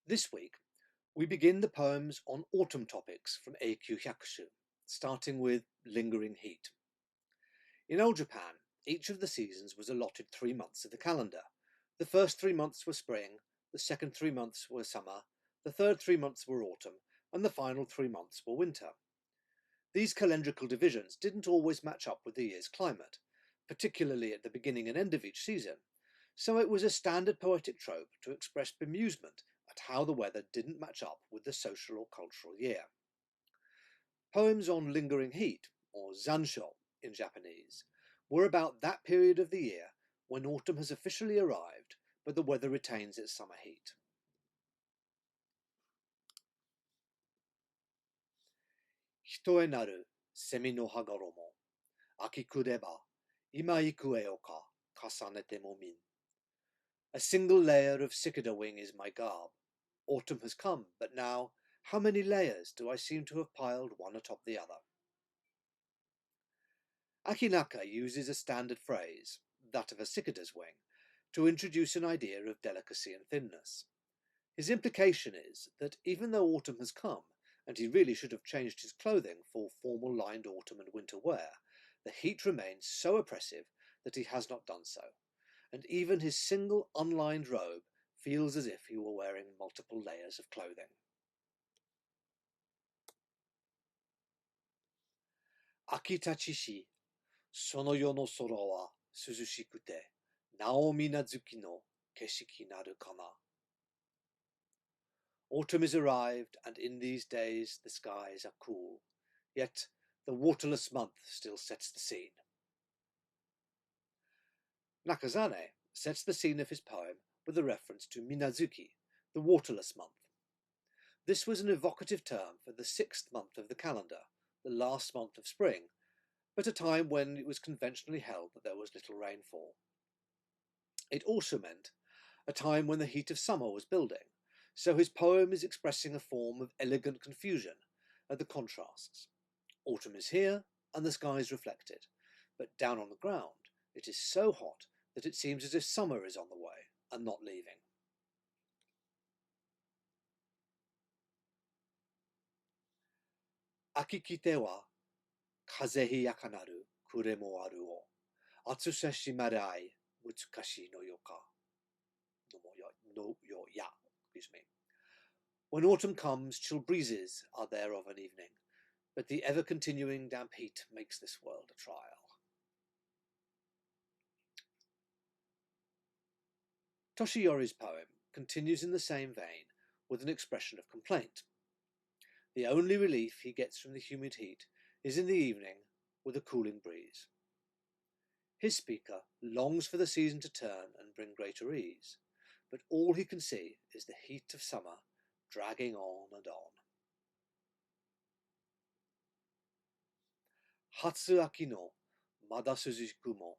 This week, we begin the poems on autumn topics from Eikyū hyakushu, starting with lingering heat. In old Japan, each of the seasons was allotted 3 months of the calendar. The first 3 months were spring, the second 3 months were summer, the third 3 months were autumn, and the final 3 months were winter. These calendrical divisions didn't always match up with the year's climate, particularly at the beginning and end of each season, so it was a standard poetic trope to express bemusement at how the weather didn't match up with the social or cultural year. Poems on lingering heat, or zansho in Japanese, were about that period of the year when autumn has officially arrived, but the weather retains its summer heat. Hitoe naru semi no hagoromo, aki kureba, ima iku e o ka, kasanete mo min. A single layer of cicada wing is my garb. Autumn has come, but now, how many layers do I seem to have piled one atop the other? Akinaka uses a standard phrase, that of a cicada's wing, to introduce an idea of delicacy and thinness. His implication is that even though autumn has come, and he really should have changed his clothing for formal lined autumn and winter wear, the heat remains so oppressive that he has not done so, and even his single unlined robe feels as if he were wearing multiple layers of clothing. Aki tachishi, sono yo no sora wa suzushikute, nao minazuki no keshiki naru kana. Autumn is arrived, and in these days the skies are cool, yet the waterless month still sets the scene. Nakazane sets the scene of his poem with a reference to Minazuki, the waterless month. This was an evocative term for the 6th month of the calendar, the last month of spring, but a time when it was conventionally held that there was little rainfall. It also meant a time when the heat of summer was building, so his poem is expressing a form of elegant confusion at the contrasts. Autumn is here, and the skies reflect it, but down on the ground it is so hot that it seems as if summer is on the way and not leaving. Aki kite wa kaze hiyakanaru kure mo aru o atsusa shimarai mutsukashi no yo ka no yo ya. Excuse me. When autumn comes, chill breezes are there of an evening, but the ever-continuing damp heat makes this world a trial. Toshiyori's poem continues in the same vein with an expression of complaint. The only relief he gets from the humid heat is in the evening with a cooling breeze. His speaker longs for the season to turn and bring greater ease, but all he can see is the heat of summer dragging on and on. Hatsu aki no mada suzuku mo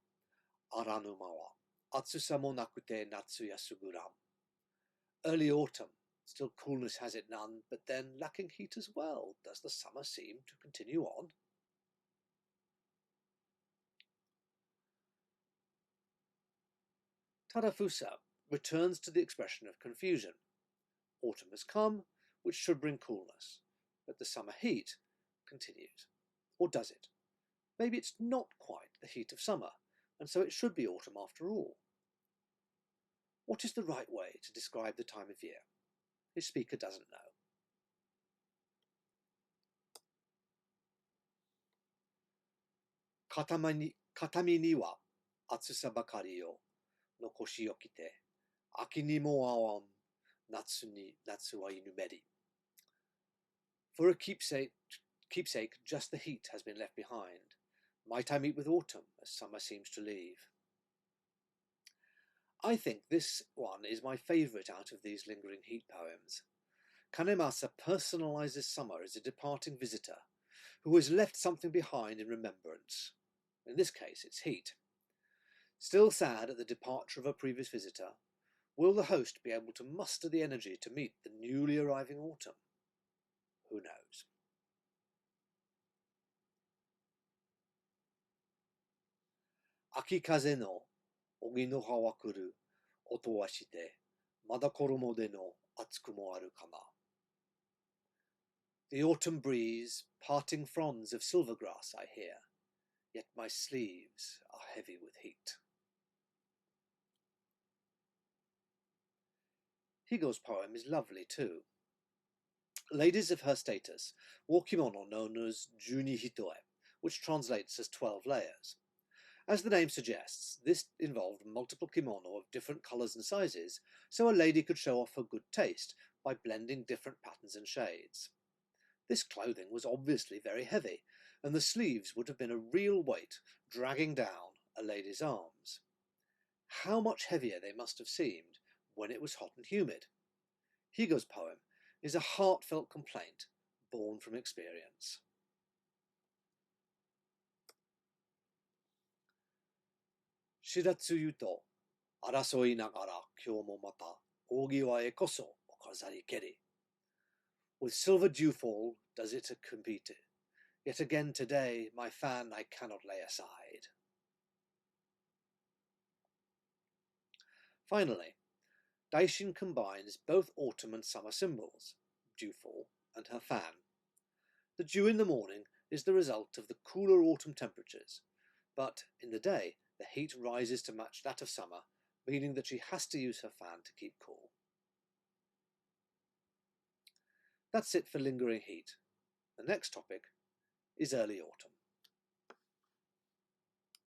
aranu ma wa atsusa mo nakute natsu yasuguran. Early autumn, still coolness has it none, but then lacking heat as well. Does the summer seem to continue on? Tadafusa returns to the expression of confusion. Autumn has come, which should bring coolness, but the summer heat continues. Or does it? Maybe it's not quite the heat of summer, and so it should be autumn after all. What is the right way to describe the time of year? His speaker doesn't know. Katami ni wa atsusa bakari o nokoshi okite, aki ni mo awan natsu wa inumeri. For a keepsake, just the heat has been left behind. Might I meet with autumn as summer seems to leave? I think this one is my favourite out of these lingering heat poems. Kanemasa personalises summer as a departing visitor who has left something behind in remembrance. In this case, it's heat. Still sad at the departure of a previous visitor, will the host be able to muster the energy to meet the newly arriving autumn? Who knows? Aki kaze no ogi no ha wa kuru oto wa shite, mada koromo de no atsuku mo aru kana. The autumn breeze, parting fronds of silver grass I hear, yet my sleeves are heavy with heat. Higo's poem is lovely too. Ladies of her status wore kimono known as juni hitoe, which translates as 12 layers. As the name suggests, this involved multiple kimono of different colours and sizes, so a lady could show off her good taste by blending different patterns and shades. This clothing was obviously very heavy, and the sleeves would have been a real weight dragging down a lady's arms. How much heavier they must have seemed when it was hot and humid. Higo's poem is a heartfelt complaint born from experience. Shiratsuyu to arasoi nagara kyou mo mata ogiwa e koso okazari keri. With silver dewfall does it compete. Yet again today my fan I cannot lay aside. Finally, Daishin combines both autumn and summer symbols, dewfall and her fan. The dew in the morning is the result of the cooler autumn temperatures, but in the day the heat rises to match that of summer, meaning that she has to use her fan to keep cool. That's it for lingering heat. The next topic is early autumn.